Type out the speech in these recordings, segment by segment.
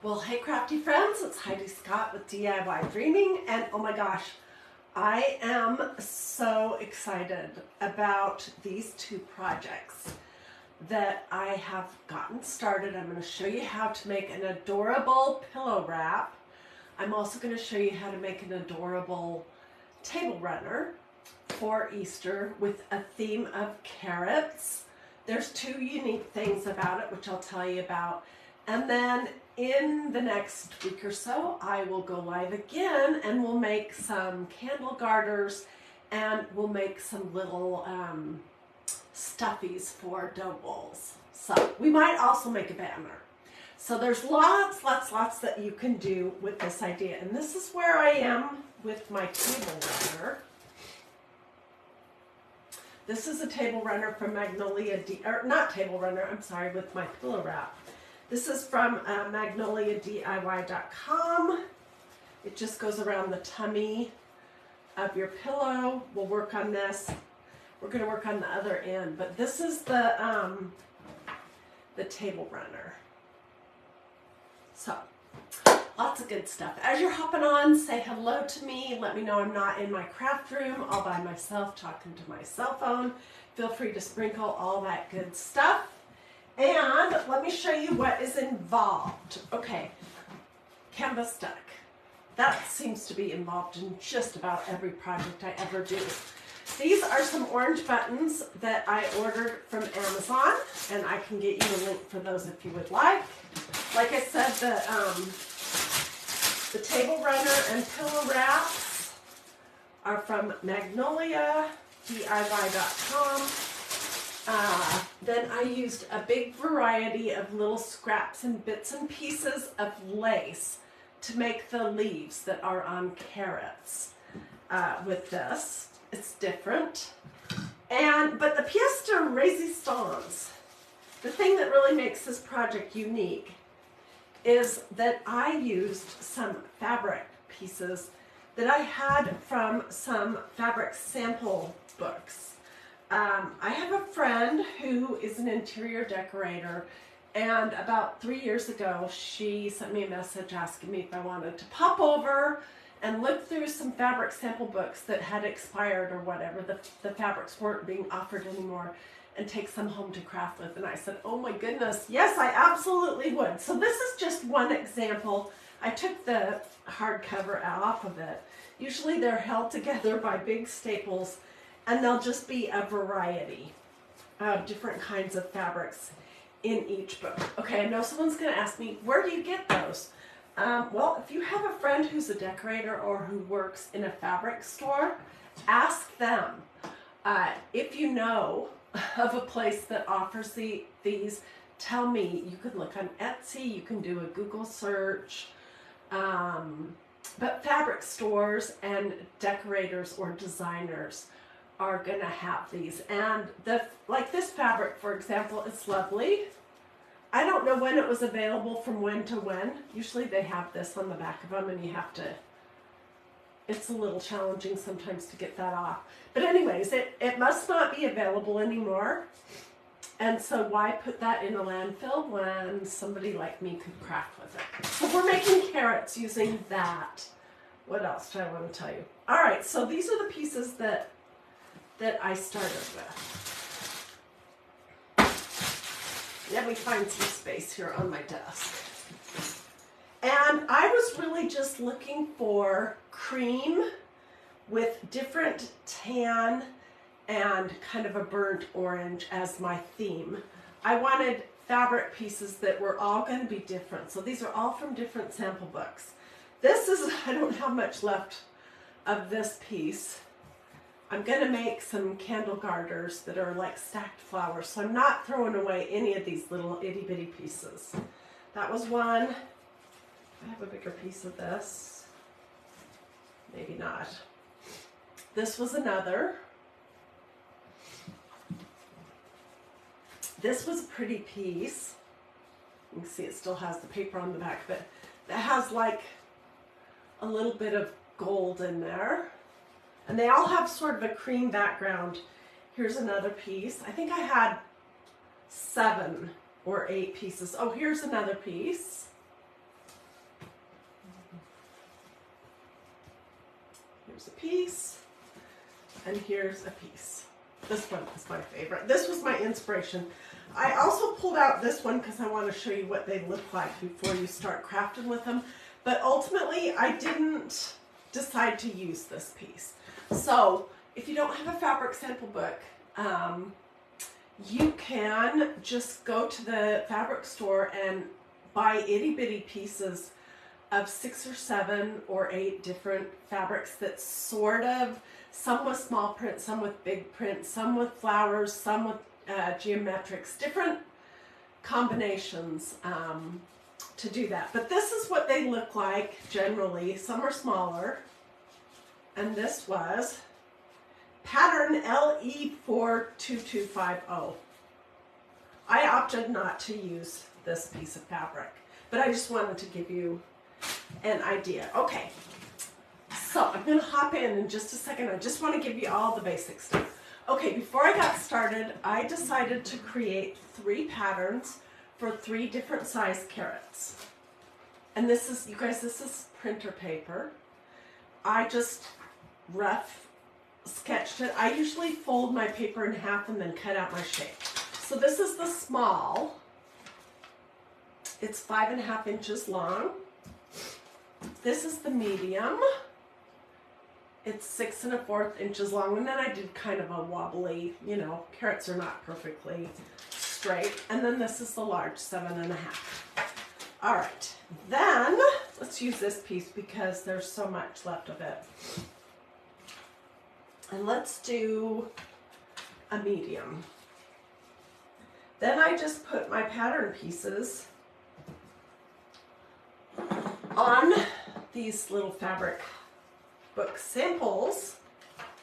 Well, hey crafty friends, it's Hiedi Scott with DiyDreaming, and oh my gosh, I am so excited about these two projects that I have gotten started. I'm going to show you how to make an adorable pillow wrap. I'm also going to show you how to make an adorable table runner for Easter with a theme of carrots. There's two unique things about it, which I'll tell you about. And then in the next week or so, I will go live again and we'll make some candle garters and we'll make some little stuffies for dough bowls. So we might also make a banner. So there's lots that you can do with this idea. And this is where I am with my table runner. This is a table runner from Magnolia, not table runner, I'm sorry, with my pillow wrap. This is from magnoliadiy.com. It just goes around the tummy of your pillow. We'll work on this. We're going to work on the other end, but this is the table runner. So, lots of good stuff. As you're hopping on, say hello to me. Let me know I'm not in my craft room all by myself talking to my cell phone. Feel free to sprinkle all that good stuff. And let me show you what is involved. Okay, canvas deck. That seems to be involved in just about every project I ever do. These are some orange buttons that I ordered from Amazon, and I can get you a link for those if you would like. Like I said, the table runner and pillow wraps are from magnoliadiy.com. Then I used a big variety of little scraps and bits and pieces of lace to make the leaves that are on carrots with this. It's different. But the pièce de résistance, the thing that really makes this project unique, is that I used some fabric pieces that I had from some fabric sample books. I have a friend who is an interior decorator, and about 3 years ago she sent me a message asking me if I wanted to pop over and look through some fabric sample books that had expired or whatever, the fabrics weren't being offered anymore, and take some home to craft with. And I said, oh my goodness, yes, I absolutely would. So this is just one example. I took the hardcover off of it. Usually they're held together by big staples, and there'll just be a variety of different kinds of fabrics in each book. Okay, I know someone's going to ask me, where do you get those? Well, if you have a friend who's a decorator or who works in a fabric store, ask them. If you know of a place that offers these, tell me. You could look on Etsy, you can do a Google search. But fabric stores and decorators or designers are gonna have these, and like this fabric, for example, it's lovely. I don't know when it was available from when to when. Usually they have this on the back of them, and you have to, it's a little challenging sometimes to get that off. But anyways, it must not be available anymore, and so why put that in a landfill when somebody like me could craft with it? So we're making carrots using that. What else do I want to tell you? All right, so these are the pieces that I started with. Let me find some space here on my desk. And I was really just looking for cream with different tan and kind of a burnt orange as my theme. I wanted fabric pieces that were all going to be different. So these are all from different sample books. This is, I don't have much left of this piece. I'm going to make some candle garters that are like stacked flowers, so I'm not throwing away any of these little itty bitty pieces. That was one. I have a bigger piece of this. Maybe not. This was another. This was a pretty piece. You can see it still has the paper on the back, but it has like a little bit of gold in there. And they all have sort of a cream background. Here's another piece. I think I had 7 or 8 pieces. Oh, here's another piece. Here's a piece, and here's a piece. This one is my favorite. This was my inspiration. I also pulled out this one because I want to show you what they look like before you start crafting with them. But ultimately, I didn't decide to use this piece. So if you don't have a fabric sample book, you can just go to the fabric store and buy itty bitty pieces of 6 or 7 or 8 different fabrics that sort of, some with small print, some with big print, some with flowers, some with geometrics, different combinations to do that. But this is what they look like generally. Some are smaller, and this was pattern LE42250. I opted not to use this piece of fabric, but I just wanted to give you an idea. Okay, so I'm going to hop in just a second. I just want to give you all the basic stuff. Okay, before I got started, I decided to create 3 patterns for 3 different size carrots. And this is, you guys, this is printer paper. I just rough sketched it. I usually fold my paper in half and then cut out my shape. So this is the small. It's 5.5 inches long. This is the medium. It's 6 1/4 inches long, and then I did kind of a wobbly, you know, carrots are not perfectly straight. And then this is the large, 7.5. All right, then let's use this piece because there's so much left of it. And let's do a medium. Then I just put my pattern pieces on these little fabric book samples,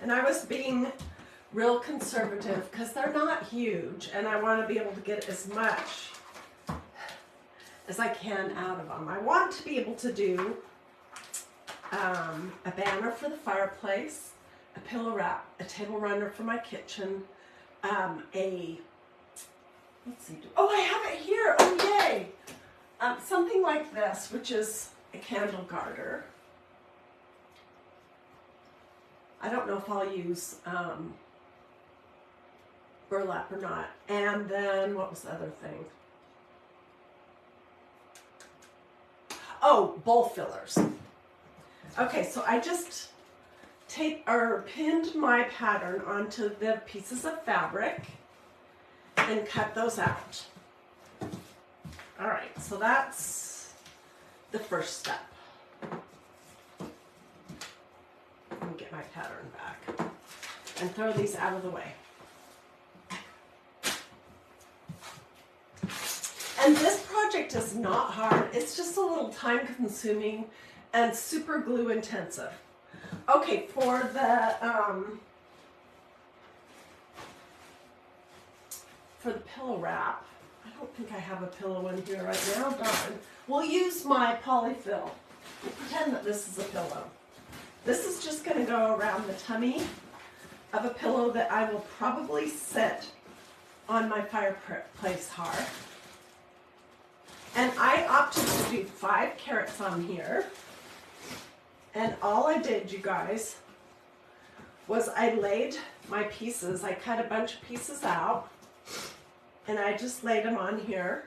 and I was being real conservative because they're not huge and I want to be able to get as much as I can out of them. I want to be able to do a banner for the fireplace, a pillow wrap, a table runner for my kitchen, let's see, oh, I have it here, oh yay! Something like this, which is a candle garter. I don't know if I'll use burlap or not. And then, what was the other thing? Oh, bowl fillers. Okay, so I just pinned my pattern onto the pieces of fabric and cut those out. All right, so that's the first step. Let me get my pattern back and throw these out of the way. And this project is not hard. It's just a little time consuming and super glue intensive. Okay, for the pillow wrap, I don't think I have a pillow in here right now, darn. We'll use my polyfill. We'll pretend that this is a pillow. This is just going to go around the tummy of a pillow that I will probably set on my fireplace hearth. And I opted to do 5 carrots on here. And all I did, you guys, was I laid my pieces. I cut a bunch of pieces out, and I just laid them on here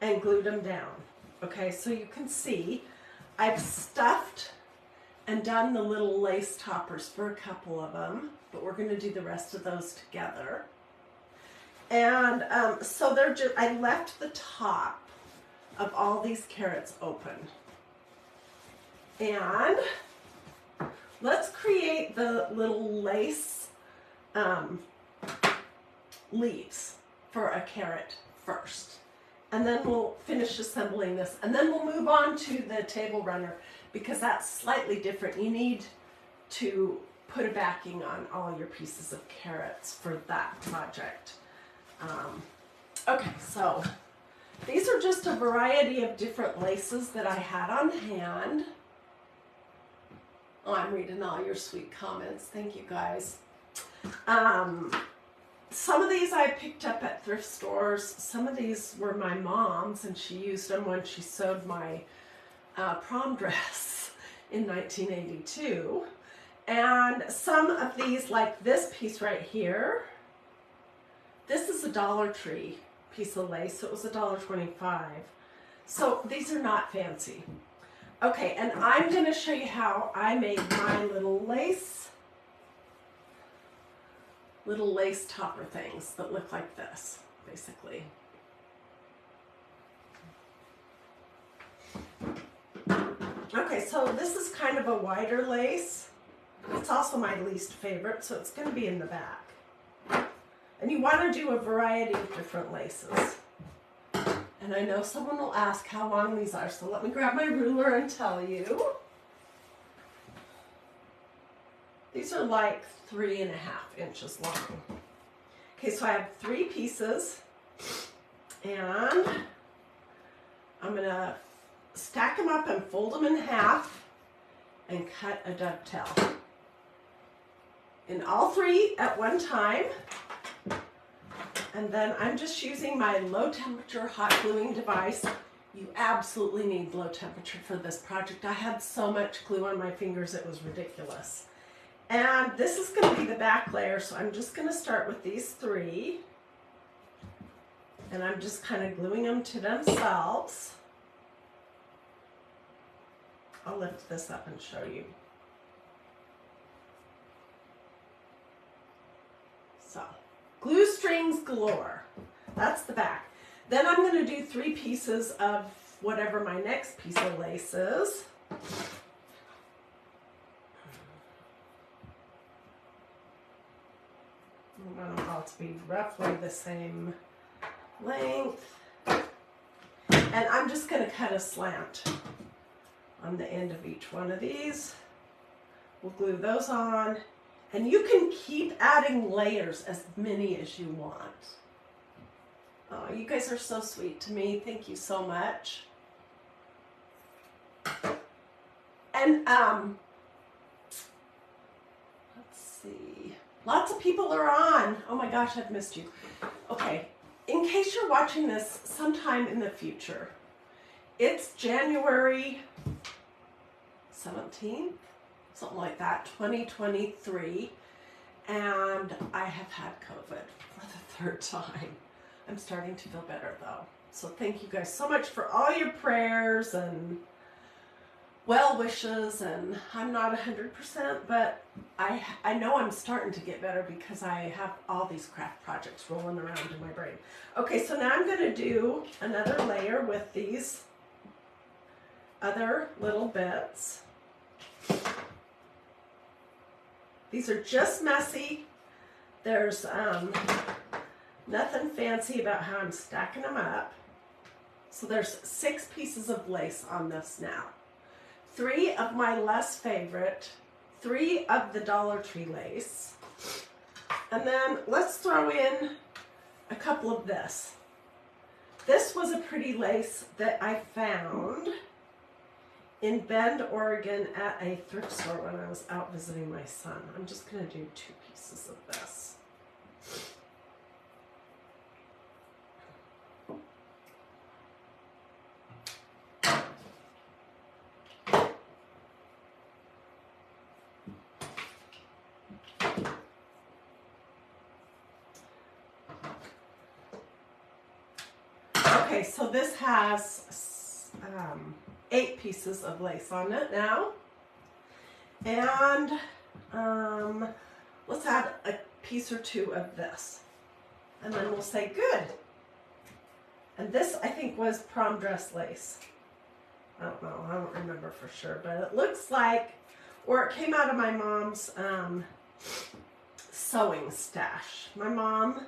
and glued them down. Okay, so you can see I've stuffed and done the little lace toppers for a couple of them, but we're going to do the rest of those together. And so they're just, I left the top of all these carrots open. And let's create the little lace leaves for a carrot first. And then we'll finish assembling this. And then we'll move on to the table runner because that's slightly different. You need to put a backing on all your pieces of carrots for that project. Okay, so these are just a variety of different laces that I had on hand. Oh, I'm reading all your sweet comments. Thank you, guys. Some of these I picked up at thrift stores. Some of these were my mom's, and she used them when she sewed my prom dress in 1982. And some of these, like this piece right here, this is a Dollar Tree piece of lace, so it was $1.25. So these are not fancy. Okay, and I'm going to show you how I made my little lace topper things that look like this, basically. Okay, so this is kind of a wider lace. It's also my least favorite, so it's going to be in the back. And you want to do a variety of different laces. And I know someone will ask how long these are, so let me grab my ruler and tell you. These are like 3.5 inches long. Okay, so I have 3 pieces, and I'm going to stack them up and fold them in half and cut a dovetail. In all 3 at one time. And then I'm just using my low temperature hot gluing device. You absolutely need low temperature for this project. I had so much glue on my fingers, it was ridiculous. And this is going to be the back layer, so I'm just going to start with these 3. And I'm just kind of gluing them to themselves. I'll lift this up and show you. So, glue strings galore. That's the back. Then I'm going to do 3 pieces of whatever my next piece of lace is. I want them all to be roughly the same length. And I'm just going to cut a slant on the end of each one of these. We'll glue those on. And you can keep adding layers, as many as you want. Oh, you guys are so sweet to me. Thank you so much. And let's see. Lots of people are on. Oh my gosh, I've missed you. Okay, in case you're watching this sometime in the future, it's January 17th. Something like that, 2023, and I have had COVID for the 3rd time. I'm starting to feel better though. So thank you guys so much for all your prayers and well wishes, and I'm not 100%, but I know I'm starting to get better because I have all these craft projects rolling around in my brain. Okay, so now I'm going to do another layer with these other little bits. These are just messy. There's nothing fancy about how I'm stacking them up. So there's 6 pieces of lace on this now. 3 of my less favorite, 3 of the Dollar Tree lace. And then let's throw in a couple of this. This was a pretty lace that I found in Bend, Oregon at a thrift store when I was out visiting my son. I'm just going to do 2 pieces of this. Okay, so this has 8 pieces of lace on it now, and let's add a piece or 2 of this, and then we'll say good. And this, I think, was prom dress lace. I don't know, I don't remember for sure, but it looks like, or it came out of my mom's sewing stash. My mom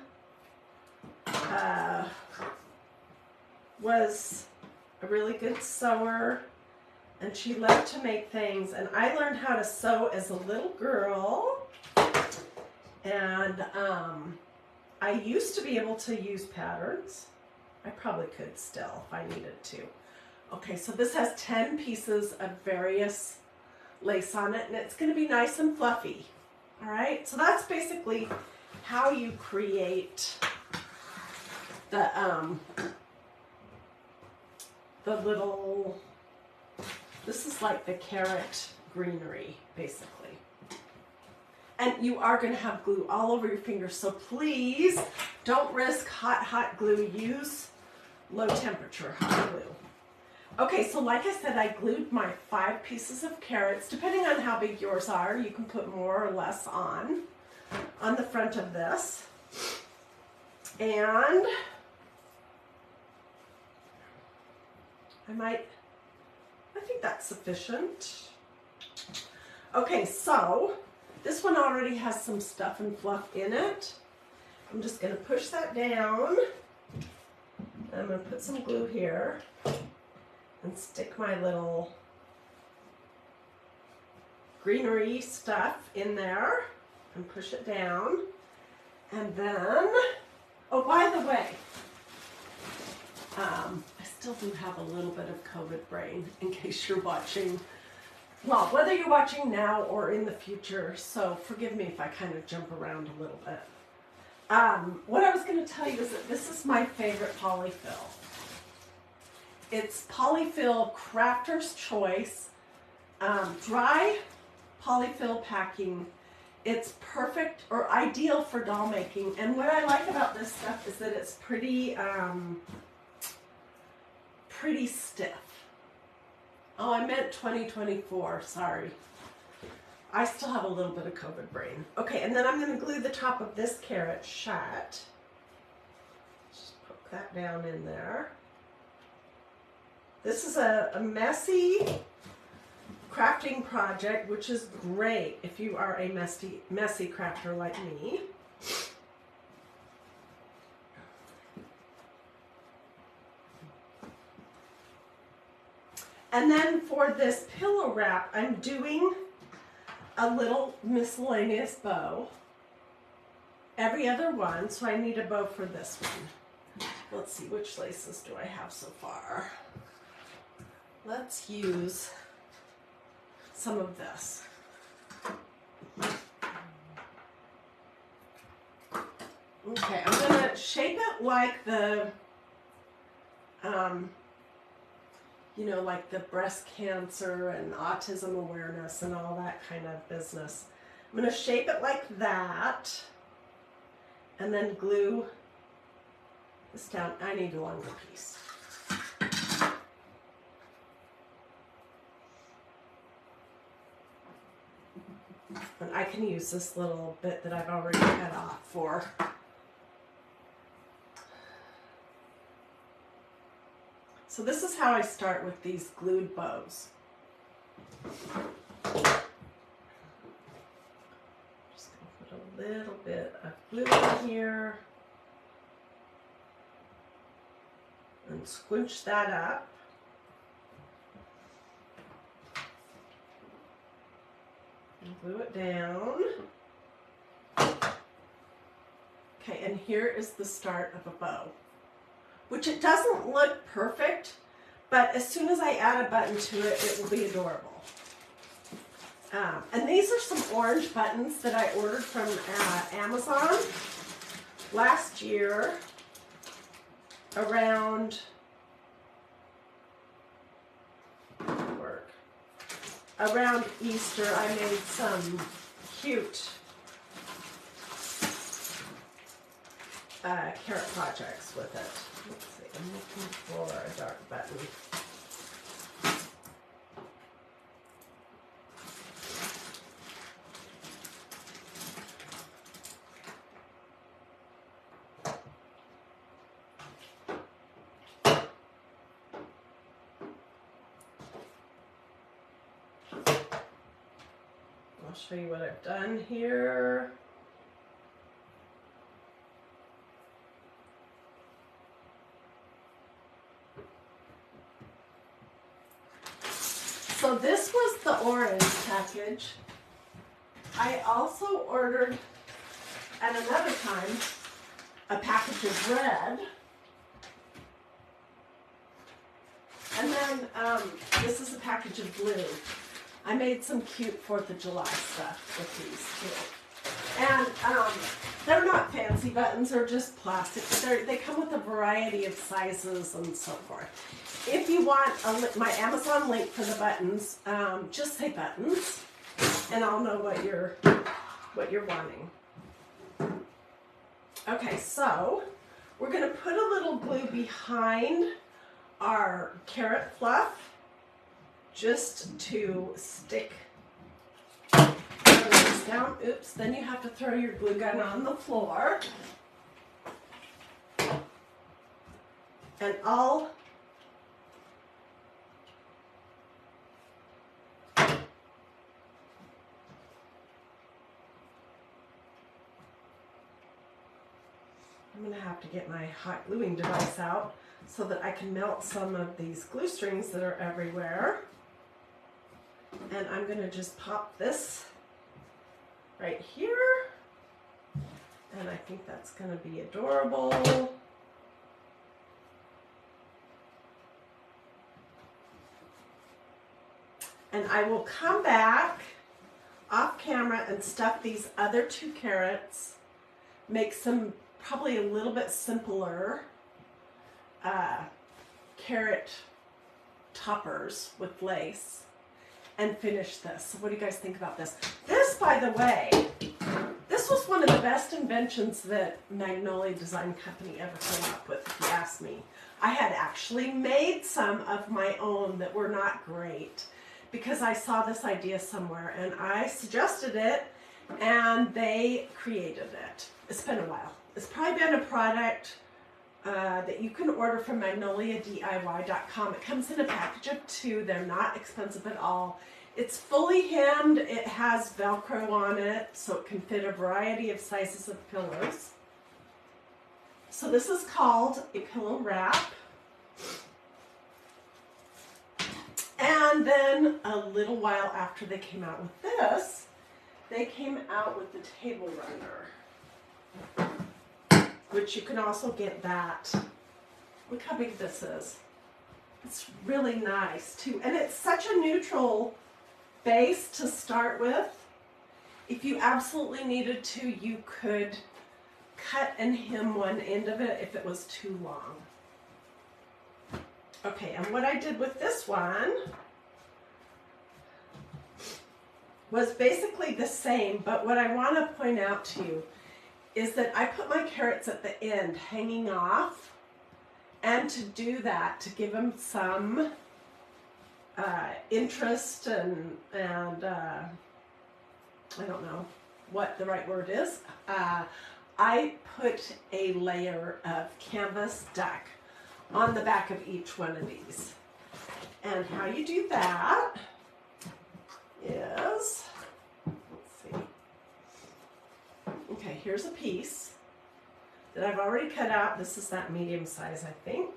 was a really good sewer, and she loved to make things, and I learned how to sew as a little girl, and I used to be able to use patterns. I probably could still if I needed to. Okay, so this has 10 pieces of various lace on it, and it's going to be nice and fluffy. All right, so that's basically how you create the little, this is like the carrot greenery, basically. And you are going to have glue all over your fingers, so please don't risk hot glue. Use low temperature hot glue. Okay, so like I said, I glued my 5 pieces of carrots. Depending on how big yours are, you can put more or less on the front of this. And I think that's sufficient. Okay, so this one already has some stuff and fluff in it. I'm just going to push that down. I'm going to put some glue here and stick my little greenery stuff in there and push it down. And then, oh, by the way, I still do have a little bit of COVID brain in case you're watching. Well, whether you're watching now or in the future, so forgive me if I kind of jump around a little bit. What I was going to tell you is that this is my favorite polyfill. It's polyfill Crafter's Choice, dry polyfill packing. It's perfect or ideal for doll making. And what I like about this stuff is that it's pretty stiff. Oh, I meant 2024, sorry. I still have a little bit of COVID brain. Okay, and then I'm going to glue the top of this carrot shut. Just poke that down in there. This is a messy crafting project, which is great if you are a messy crafter like me. And then for this pillow wrap, I'm doing a little miscellaneous bow. Every other one, so I need a bow for this one. Let's see, which laces do I have so far? Let's use some of this. Okay, I'm gonna shape it like the, you know, like the breast cancer and autism awareness and all that kind of business. I'm gonna shape it like that and then glue this down. I need a longer piece. And I can use this little bit that I've already cut off for. So this is how I start with these glued bows. Just gonna put a little bit of glue in here and squinch that up. And glue it down. Okay, and here is the start of a bow, which it doesn't look perfect, but as soon as I add a button to it, it will be adorable. And these are some orange buttons that I ordered from Amazon last year around Easter. I made some cute carrot projects with it. Let's see, I'm looking for a dark button. I'll show you what I've done here. So this was the orange package. I also ordered, at another time, a package of red. And then this is a package of blue. I made some cute 4th of July stuff with these too. And they're not fancy buttons, they're just plastic. They come with a variety of sizes and so forth. If you want my Amazon link for the buttons, just say buttons, and I'll know what you're what you're wanting. Okay, so we're going to put a little glue behind our carrot fluff just to stick this down. Oops, then you have to throw your glue gun on the floor. And I'm going to have to get my hot gluing device out so that I can melt some of these glue strings that are everywhere. And I'm going to just pop this right here. And I think that's going to be adorable. And I will come back off camera and stuff these other 2 carrots, make some probably a little bit simpler carrot toppers with lace, and finish this. So what do you guys think about this? This, by the way, this was one of the best inventions that Magnolia Design Company ever came up with, if you ask me. I had actually made some of my own that were not great, because I saw this idea somewhere and I suggested it and they created it. It's been a while. It's probably been a product that you can order from magnoliadiy.com. It comes in a package of 2. They're not expensive at all. It's fully hemmed. It has Velcro on it, so it can fit a variety of sizes of pillows. So this is called a pillow wrap. And then a little while after they came out with this, they came out with the table runner, which you can also get that. Look how big this is. It's really nice too. And it's such a neutral base to start with. If you absolutely needed to, you could cut and hem one end of it if it was too long. Okay, and what I did with this one was basically the same, but what I want to point out to you is that I put my carrots at the end hanging off, and to do that, to give them some interest and I don't know what the right word is, I put a layer of canvas duck on the back of each one of these. And how you do that is, let's see, okay, here's a piece that I've already cut out. This is that medium size, I think.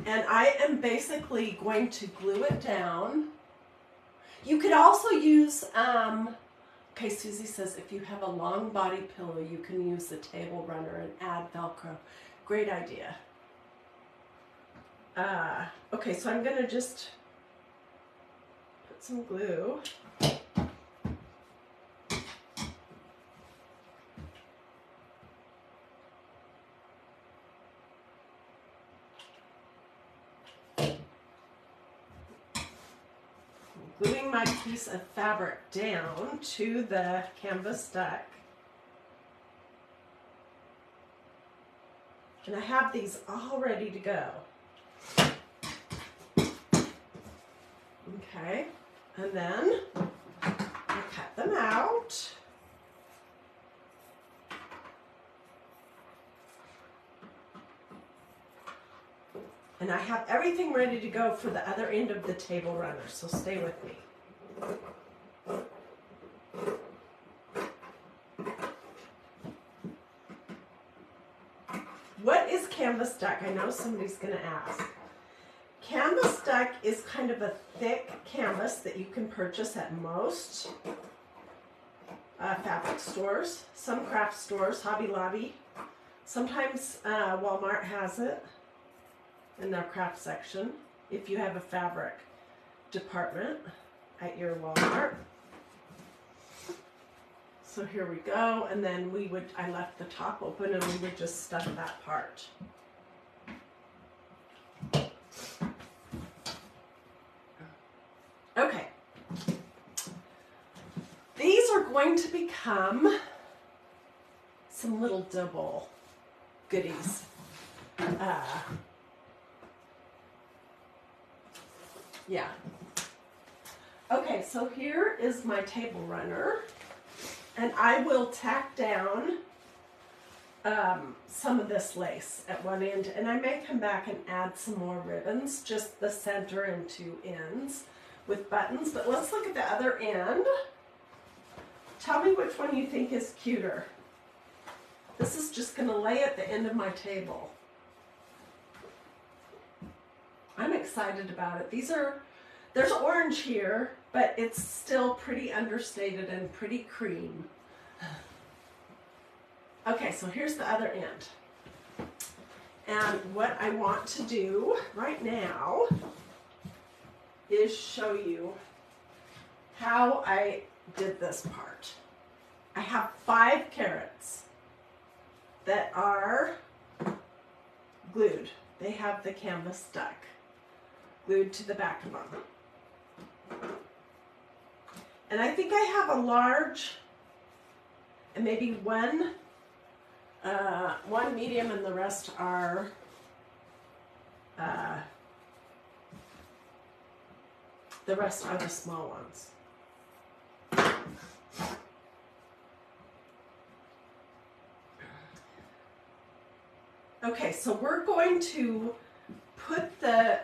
And I am basically going to glue it down. You could also use, okay, Susie says if you have a long body pillow, you can use the table runner and add Velcro. Great idea. Okay, so I'm gonna just put some glue. Gluing my piece of fabric down to the canvas duck. And I have these all ready to go. Okay, and then I cut them out. And I have everything ready to go for the other end of the table runner, so stay with me. What is canvas duck? I know somebody's going to ask. Canvas duck is kind of a thick canvas that you can purchase at most fabric stores, some craft stores, Hobby Lobby. Sometimes Walmart has it in their craft section if you have a fabric department at your Walmart. So here we go, and then I left the top open and we would just stuff that part. Okay. going to become some little double goodies. Yeah. Okay, so here is my table runner, and I will tack down some of this lace at one end, and I may come back and add some more ribbons, just the center and two ends with buttons. But let's look at the other end. Tell me which one you think is cuter. This is just going to lay at the end of my table. I'm excited about it. There's orange here, but it's still pretty understated and pretty cream. Okay, so here's the other end. And what I want to do right now is show you how I did this part. I have 5 carrots that are glued. They have the canvas stuck, glued to the back of them. And I think I have a large and maybe one medium, and the rest are the small ones. Okay, so we're going to put the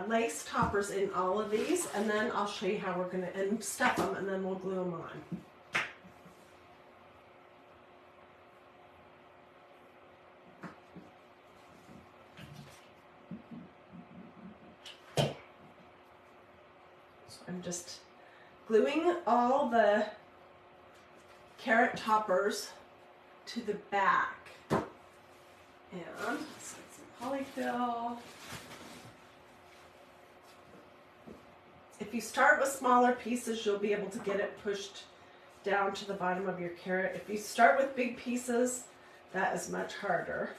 lace toppers in all of these, and then I'll show you how we're going to stuff them, and then we'll glue them on. So I'm just gluing all the carrot toppers to the back. And let's get some polyfill. If you start with smaller pieces, you'll be able to get it pushed down to the bottom of your carrot. If you start with big pieces, that is much harder.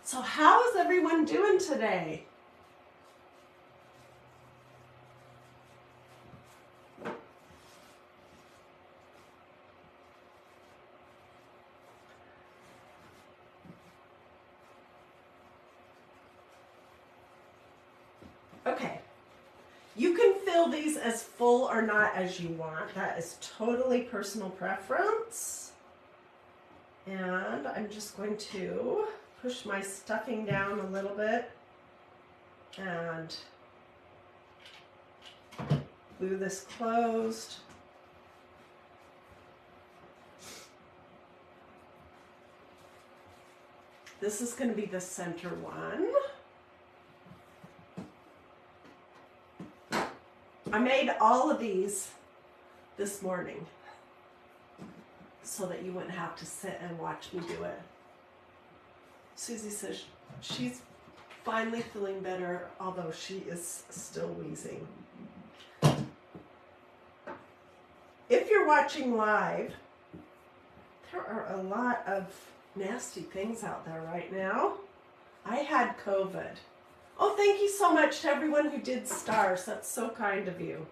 So how is everyone doing today? Okay, you can fill these as full or not as you want. That is totally personal preference. And I'm just going to push my stuffing down a little bit and glue this closed. This is going to be the center one. I made all of these this morning so that you wouldn't have to sit and watch me do it. Susie says she's finally feeling better, although she is still wheezing. If you're watching live, there are a lot of nasty things out there right now. I had COVID. Oh, thank you so much to everyone who did stars. That's so kind of you.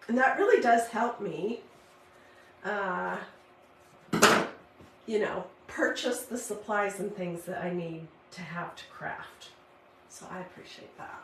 And that really does help me, purchase the supplies and things that I need to have to craft. So I appreciate that.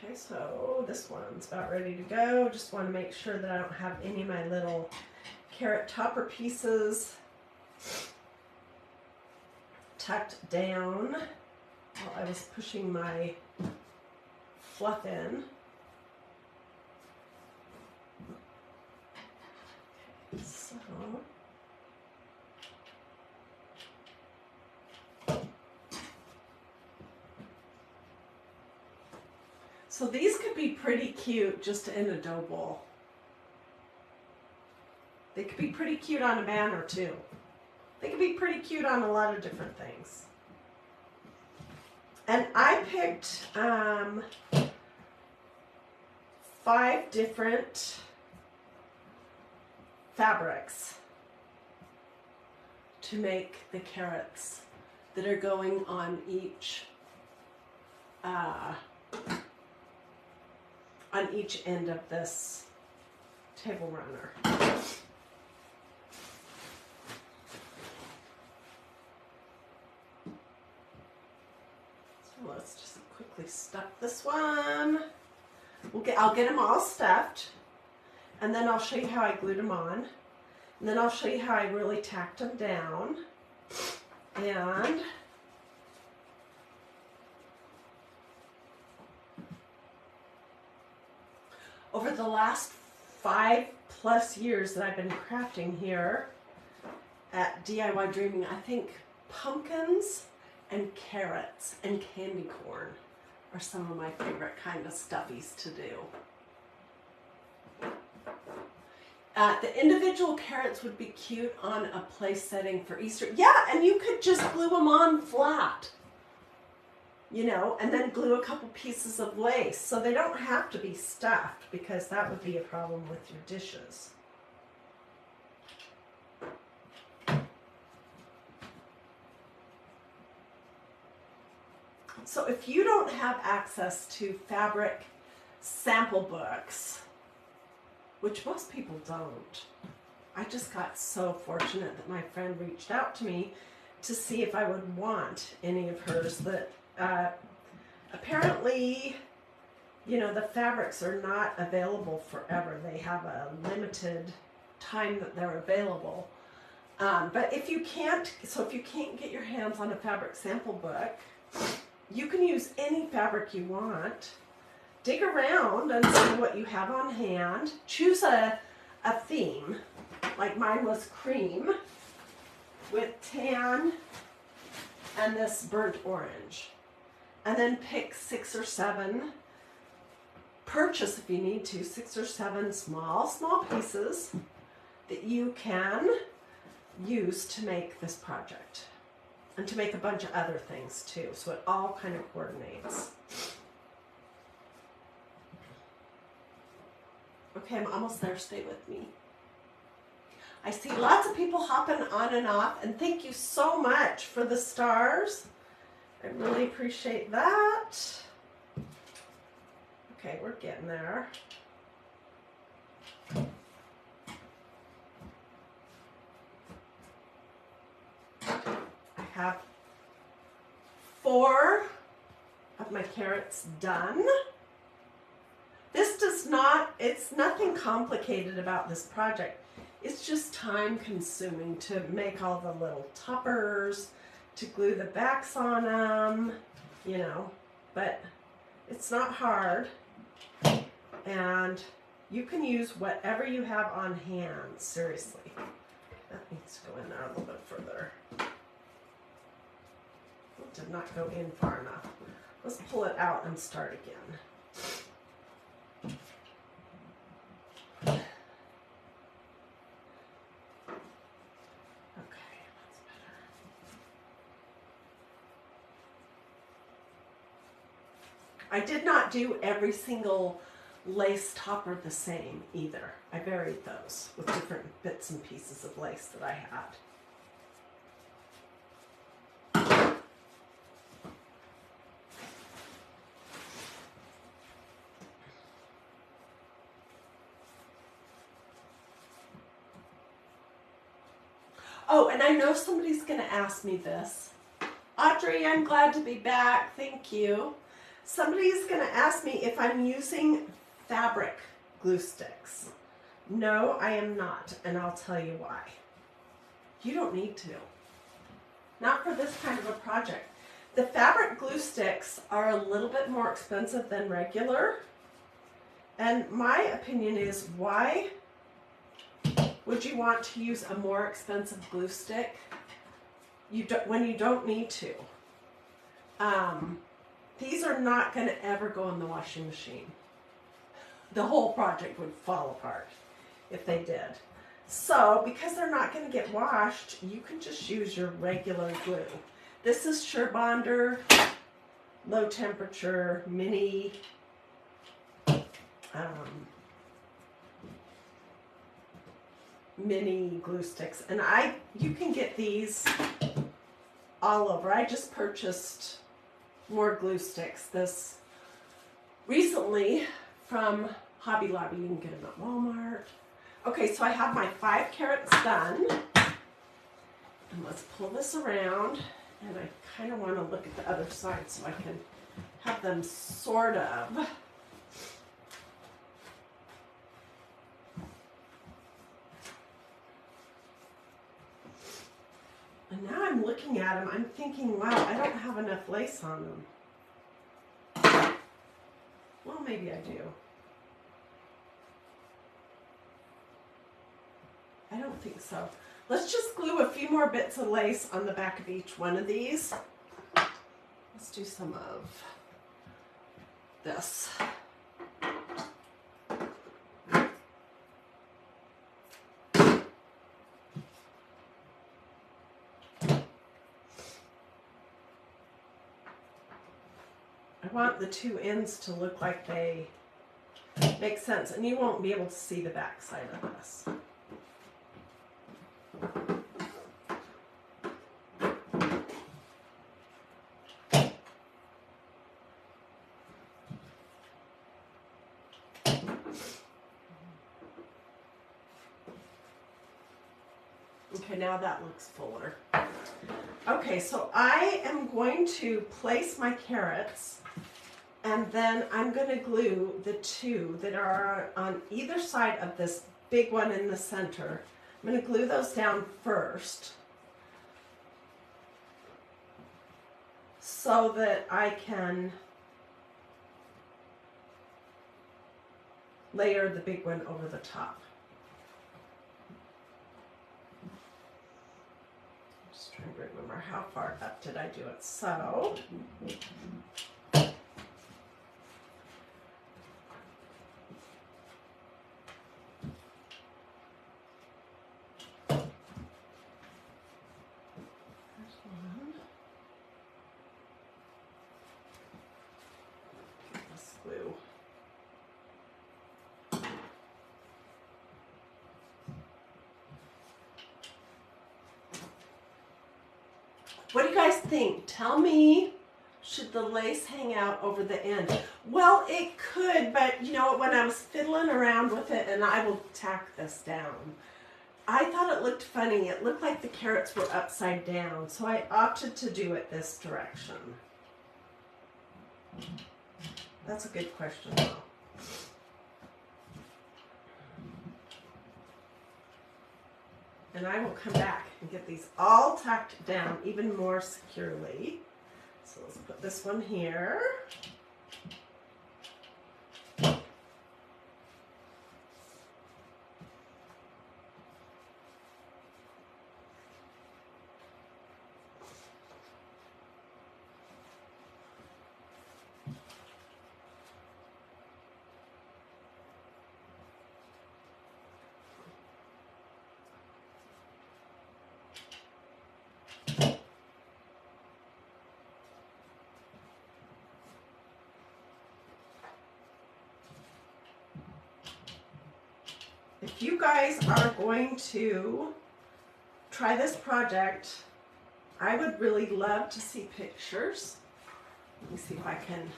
Okay, so this one's about ready to go. Just want to make sure that I don't have any of my little carrot topper pieces tucked down while I was pushing my fluff in. So these could be pretty cute just in a dough bowl. They could be pretty cute on a banner too. They could be pretty cute on a lot of different things. And I picked 5 different fabrics to make the carrots that are going on each end of this table runner. So let's just quickly stuff this one. I'll get them all stuffed, and then I'll show you how I glued them on, and then I'll show you how I really tacked them down. And over the last 5+ years that I've been crafting here at DIYDreaming, I think pumpkins and carrots and candy corn are some of my favorite kind of stuffies to do. The individual carrots would be cute on a place setting for Easter. Yeah, and you could just glue them on flat, you know, and then glue a couple pieces of lace. So they don't have to be stuffed, because that would be a problem with your dishes. So if you don't have access to fabric sample books, which most people don't, I just got so fortunate that my friend reached out to me to see if I would want any of hers. That apparently, you know, the fabrics are not available forever. They have a limited time that they're available. But if you can't get your hands on a fabric sample book, you can use any fabric you want. Dig around and see what you have on hand. Choose a theme. Like mine was cream with tan and this burnt orange. And then pick 6 or 7. Purchase, if you need to, 6 or 7 small pieces that you can use to make this project. And to make a bunch of other things too, so it all kind of coordinates. Okay, I'm almost there. Stay with me. I see lots of people hopping on and off, and thank you so much for the stars. I really appreciate that. Okay, we're getting there. I have 4 of my carrots done. This does not, it's nothing complicated about this project. It's just time consuming to make all the little toppers, to glue the backs on them, you know, but it's not hard. And you can use whatever you have on hand, seriously. That needs to go in there a little bit further. It did not go in far enough. Let's pull it out and start again. I did not do every single lace topper the same either. I varied those with different bits and pieces of lace that I had. Oh, and I know somebody's going to ask me this. Audrey, I'm glad to be back. Thank you. Somebody's going to ask me if I'm using fabric glue sticks. No, I am not, and I'll tell you why. You don't need to. Not for this kind of a project. The fabric glue sticks are a little bit more expensive than regular, and my opinion is, why would you want to use a more expensive glue stick when you don't need to? These are not going to ever go in the washing machine. The whole project would fall apart if they did. So, because they're not going to get washed, you can just use your regular glue. This is Surebonder, low temperature, mini glue sticks. And you can get these all over. I just purchased more glue sticks this recently from Hobby Lobby. You can get them at Walmart. Okay, so I have my 5 carrots done. And let's pull this around. And I kind of want to look at the other side so I can have them sort of. And now I'm looking at them, I'm thinking, wow, I don't have enough lace on them. Well, maybe I do. I don't think so. Let's just glue a few more bits of lace on the back of each one of these. Let's do some of this. I want the 2 ends to look like they make sense, and you won't be able to see the back side of this. Okay, now that looks fuller. Okay, so I am going to place my carrots, and then I'm going to glue the 2 that are on either side of this big one in the center. I'm going to glue those down first so that I can layer the big one over the top. Just trying to remember how far up did I do it. So glue. What do you guys think? Tell me, should the lace hang out over the end? Well, it could, but you know, when I was fiddling around with it, and I will tack this down, I thought it looked funny. It looked like the carrots were upside down, so I opted to do it this direction. That's a good question, though. And I will come back and get these all tacked down even more securely. So let's put this one here. If you guys are going to try this project, I would really love to see pictures. Let me see if I can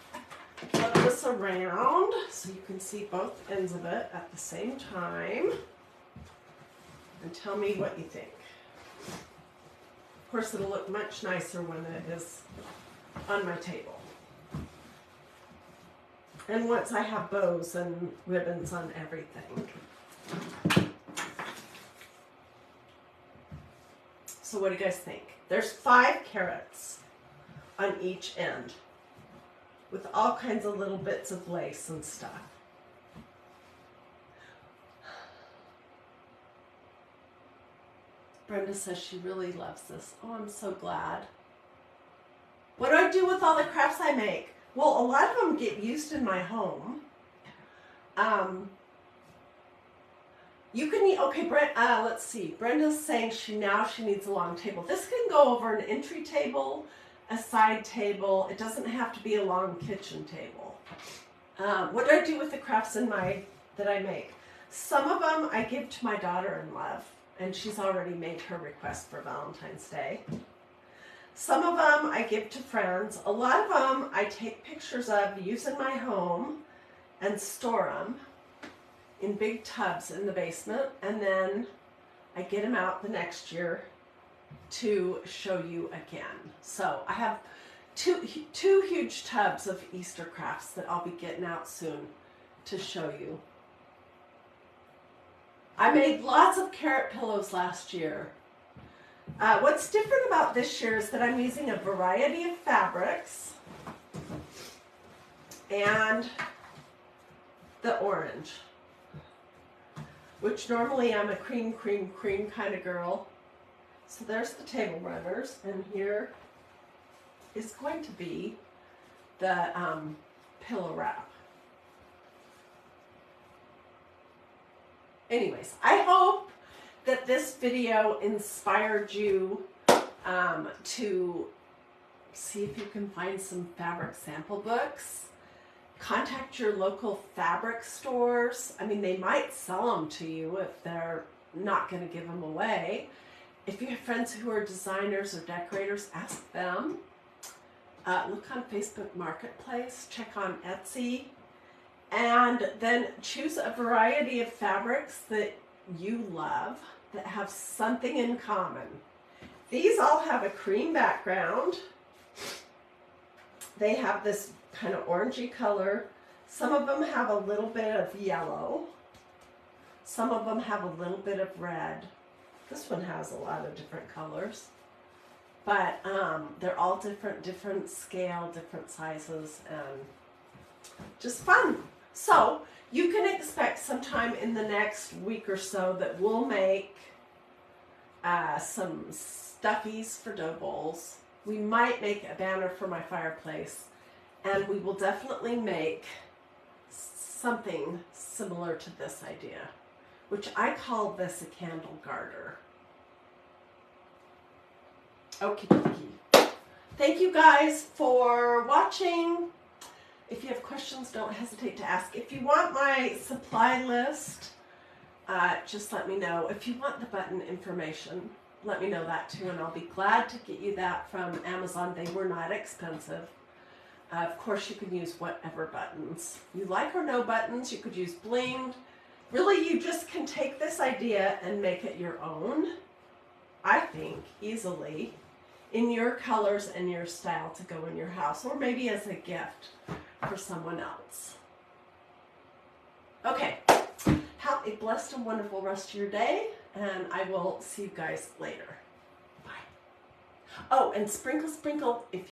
flip this around so you can see both ends of it at the same time. And tell me what you think. Of course, it'll look much nicer when it is on my table. And once I have bows and ribbons on everything. So what do you guys think? There's 5 carrots on each end with all kinds of little bits of lace and stuff. Brenda says she really loves this. Oh, I'm so glad. What do I do with all the crafts I make? Well, a lot of them get used in my home. You can, okay, let's see. Brenda's saying she needs a long table. This can go over an entry table, a side table. It doesn't have to be a long kitchen table. What do I do with the crafts that I make? Some of them I give to my daughter-in-law, and she's already made her request for Valentine's Day. Some of them I give to friends. A lot of them I take pictures of, use in my home, and store them in big tubs in the basement, and then I get them out the next year to show you again. So I have two huge tubs of Easter crafts that I'll be getting out soon to show you. I made lots of carrot pillows last year. What's different about this year is that I'm using a variety of fabrics and the orange, which normally I'm a cream kind of girl. So there's the table runners, and here is going to be the pillow wrap. Anyways, I hope that this video inspired you to see if you can find some fabric sample books. Contact your local fabric stores. I mean, they might sell them to you if they're not going to give them away. If you have friends who are designers or decorators, ask them. Look on Facebook Marketplace, check on Etsy, and then choose a variety of fabrics that you love that have something in common. These all have a cream background. They have this kind of orangey color. Some of them have a little bit of yellow. Some of them have a little bit of red. This one has a lot of different colors. But they're all different scale, different sizes, and just fun. So you can expect sometime in the next week or so that we'll make some stuffies for dough bowls. We might make a banner for my fireplace, and we will definitely make something similar to this idea, which I call this a candle garter. Okie dokie. Thank you guys for watching. If you have questions, don't hesitate to ask. If you want my supply list, just let me know. If you want the button information, let me know that too, and I'll be glad to get you that from Amazon. They were not expensive. Of course, you can use whatever buttons you like, or no buttons. You could use blinged. Really, you just can take this idea and make it your own, I think, easily, in your colors and your style to go in your house, or maybe as a gift for someone else. Okay, have a blessed and wonderful rest of your day, and I will see you guys later. Bye. Oh, and sprinkle, if